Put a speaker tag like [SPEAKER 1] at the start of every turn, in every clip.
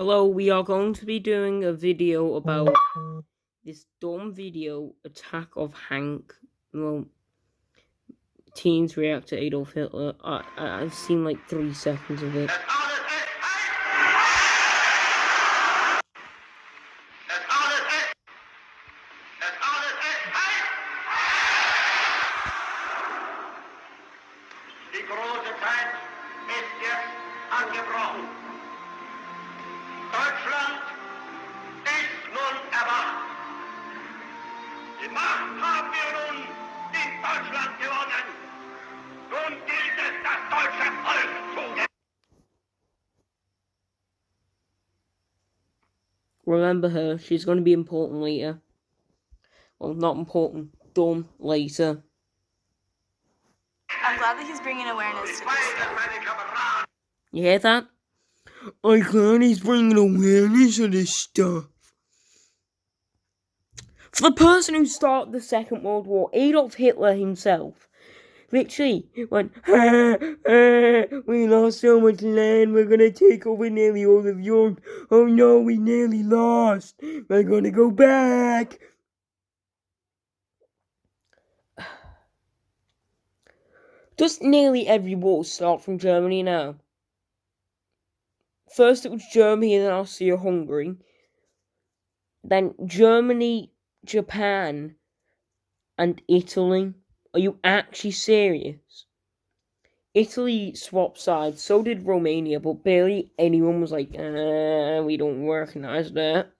[SPEAKER 1] Hello, we are going to be doing a video about this dumb video, Attack of Hank. Well, teens react to Adolf Hitler. I've seen like 3 seconds of it.
[SPEAKER 2] Die große Zeit ist jetzt angebrochen. Deutschland ist nun erwacht. Die Macht haben wir nun in Deutschland gewonnen. Nun gilt es, das deutsche Volk zu gewinnen.
[SPEAKER 1] Remember her, she's going to be important later. Well, not important, dumb later.
[SPEAKER 3] I'm glad that he's bringing awareness to this stuff.
[SPEAKER 1] You hear that? I'm glad he's bringing awareness to this stuff. For the person who started the Second World War, Adolf Hitler himself, literally went, we lost so much land, we're gonna take over nearly all of Europe. Oh no, we nearly lost. We're gonna go back. Does nearly every war start from Germany now? First it was Germany and then Austria-Hungary. Then Germany, Japan, and Italy. Are you actually serious? Italy swapped sides, so did Romania, but barely anyone was like, we don't recognize that.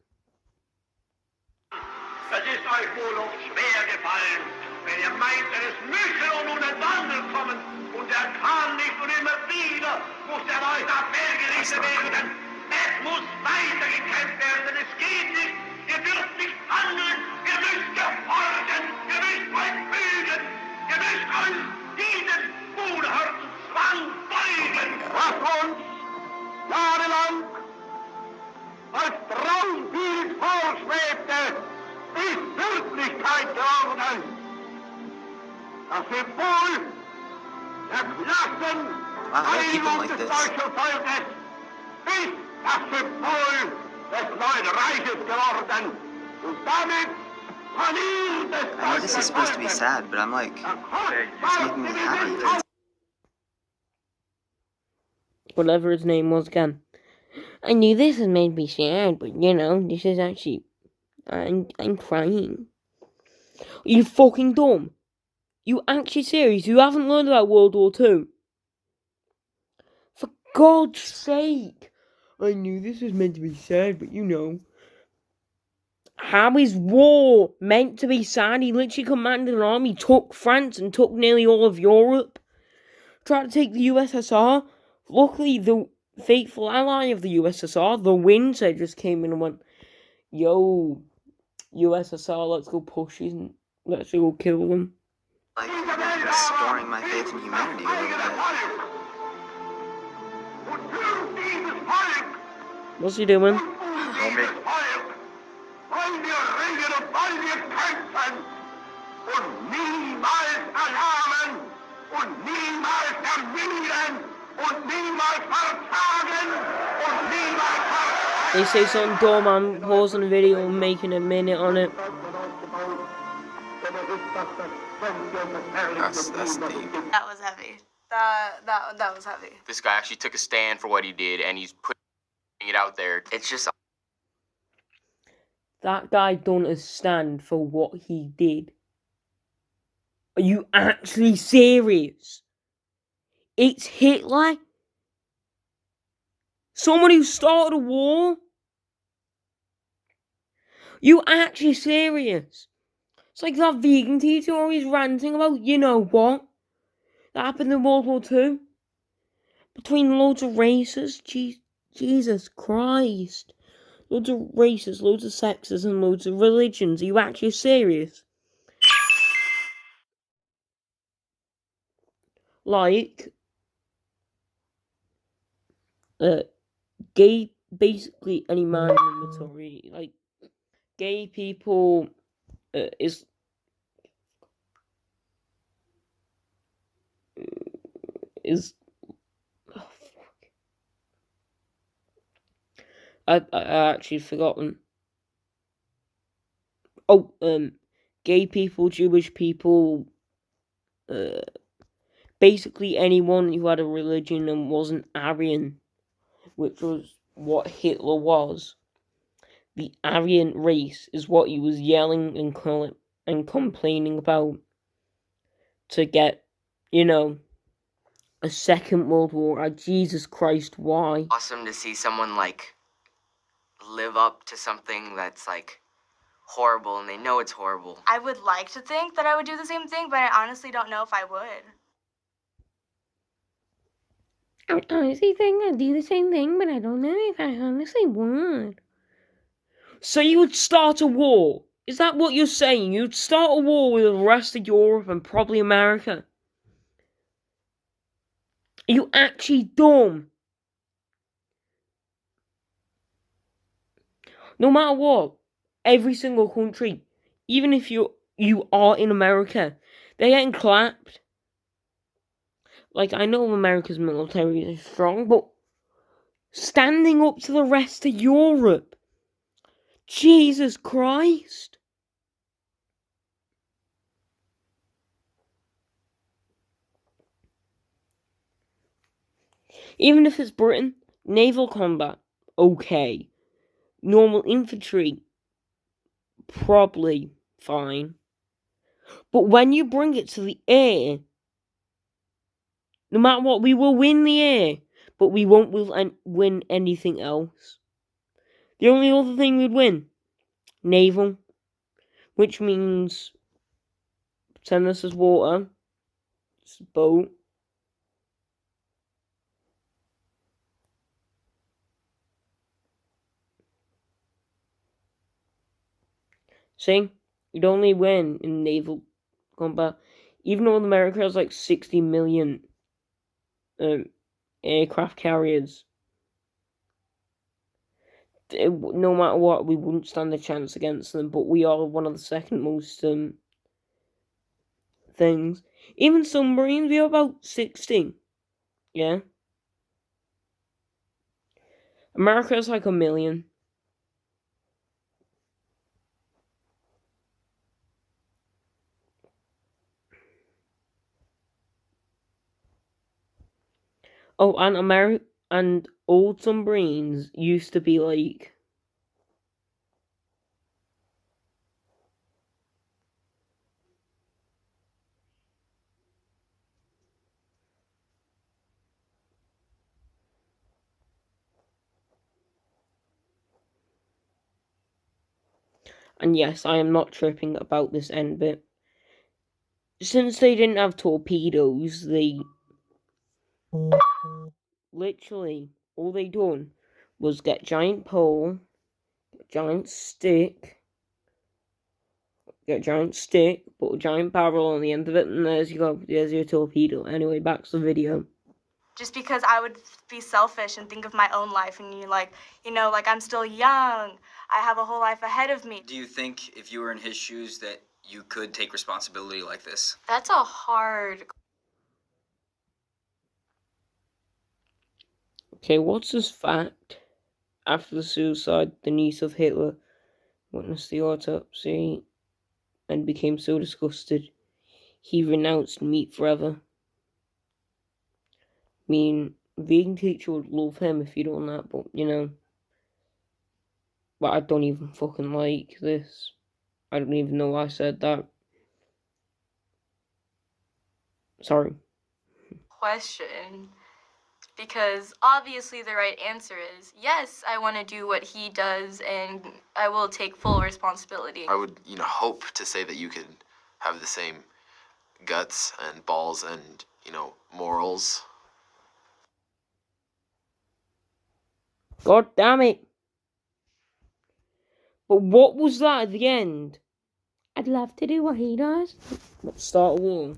[SPEAKER 2] Es ist euch wohl oft schwer gefallen, wenn ihr meintet, es müsse nun ein Wandel kommen und er kam nicht und immer wieder muss er euch nach Wehr gerichtet werden. Es muss weitergekämpft werden, denn es geht nicht. Ihr dürft nicht handeln, ihr müsst gehorchen, ihr müsst euch fügen, ihr müsst euch diesem unerhörten Zwang beugen. Was uns jahrelang als Traumbild vorschwebte, ist Wirklichkeit geworden. Das Symbol der Klasseneinigung des deutschen Volkes ist das Symbol des neuen Reiches geworden. Und damit verliert es
[SPEAKER 4] I know this is supposed to be sad, but I'm like, it's making me happy.
[SPEAKER 1] Whatever his name was again. I knew this had made me sad, but you know, this is actually... I'm crying. Are you fucking dumb? You actually serious? You haven't learned about World War II? For God's sake! I knew this was meant to be sad, but you know. How is war meant to be sad? He literally commanded an army, took France and took nearly all of Europe. Tried to take the USSR. Luckily, the faithful ally of the USSR, the Windsor, just came in and went, yo, USSR, let's go push these and let's go kill them.
[SPEAKER 4] Like, restoring my faith in humanity a little bit.
[SPEAKER 1] What's he doing?
[SPEAKER 4] Homie.
[SPEAKER 2] Wollen wir ringen und wollen wir kämpfen und niemals erlahmen und niemals ermüden und niemals verzagen und niemals verzagen.
[SPEAKER 1] They say something dumb, I'm pausing the video and making a minute on it.
[SPEAKER 4] That's deep.
[SPEAKER 3] That was heavy. That was heavy.
[SPEAKER 5] This guy actually took a stand for what he did, and he's putting it out there.
[SPEAKER 4] It's just
[SPEAKER 1] That guy done a stand for what he did. Are you actually serious? It's Hitler? Someone who started a war? You actually serious? It's like that vegan teacher always ranting about, you know what? That happened in World War II. Between loads of races. Jesus Christ. Loads of races, loads of sexes, and loads of religions. Are you actually serious? Like, gay, basically any man in the military, like, gay people, is I actually forgotten. Oh, gay people, Jewish people, basically anyone who had a religion and wasn't Aryan, which was what Hitler was. The Aryan race is what he was yelling and complaining about to get, a second World War. Jesus Christ, why?
[SPEAKER 4] Awesome to see someone like live up to something that's like horrible and they know it's horrible.
[SPEAKER 3] I would like to think that I would do the same thing, but I honestly don't know if I would.
[SPEAKER 1] I honestly think I'd do the same thing, but I don't know if I honestly would. So you would start a war? Is that what you're saying? You'd start a war with the rest of Europe and probably America? Are you actually dumb? No matter what, every single country, even if you are in America, they're getting clapped. Like, I know America's military is strong, but standing up to the rest of Europe, Jesus Christ. Even if it's Britain, naval combat, okay. Normal infantry, probably fine. But when you bring it to the air, no matter what, we will win the air, but we won't win anything else. The only other thing we'd win, naval, which means pretend this is water, it's a boat. See, you'd only win in naval combat, even though America has like 60 million aircraft carriers. No matter what, we wouldn't stand a chance against them, but we are one of the second most things. Even submarines, we have about 60. Yeah. America is like 1 million. Oh, and old submarines used to be like and yes, I am not tripping about this end bit. Since they didn't have torpedoes, they literally all they done was get giant pole, giant stick, get a giant stick, put a giant barrel on the end of it, and there's your torpedo. Anyway, back to the video.
[SPEAKER 3] Just because I would be selfish and think of my own life, and like I'm still young. I have a whole life ahead of me.
[SPEAKER 4] Do you think if you were in his shoes that you could take responsibility like this?
[SPEAKER 3] That's a hard.
[SPEAKER 1] Okay, what's this fact? After the suicide, the niece of Hitler witnessed the autopsy and became so disgusted, he renounced meat forever. I mean, vegan teacher would love him if he'd done that, but but I don't even fucking like this. I don't even know why I said that. Sorry.
[SPEAKER 3] Question. Because obviously the right answer is yes, I want to do what he does and I will take full responsibility.
[SPEAKER 6] I would, hope to say that you could have the same guts and balls and, morals.
[SPEAKER 1] God damn it. But what was that at the end? I'd love to do what he does. Let's start a war.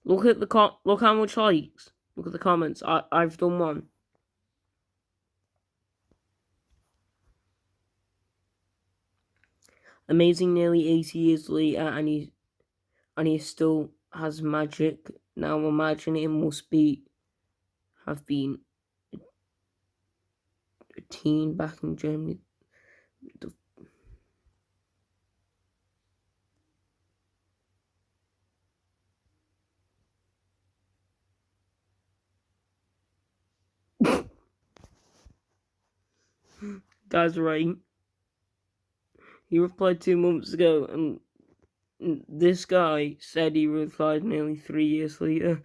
[SPEAKER 1] Look at look how much likes. Look at the comments. I've done one. Amazing, nearly 80 years later, and he still has magic. Now imagine it must have been a teen back in Germany. That's right. He replied 2 months ago, and this guy said he replied nearly 3 years later.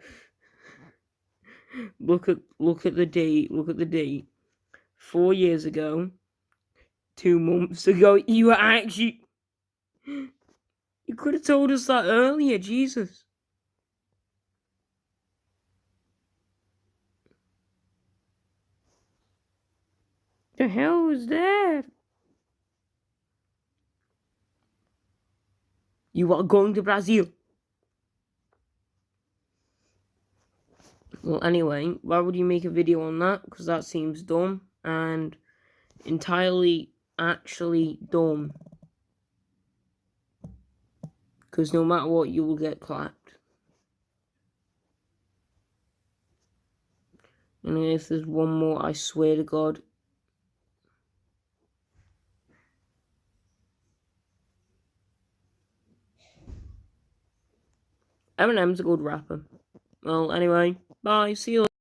[SPEAKER 1] Look at the date. Look at the date. 4 years ago. 2 months ago. You were actually. You could have told us that earlier, Jesus. The hell was that? You are going to Brazil. Well, anyway, why would you make a video on that? Because that seems dumb and entirely actually dumb. Because no matter what, you will get clapped. And if there's one more, I swear to God. Eminem's a good rapper. Well, anyway, bye, see you later.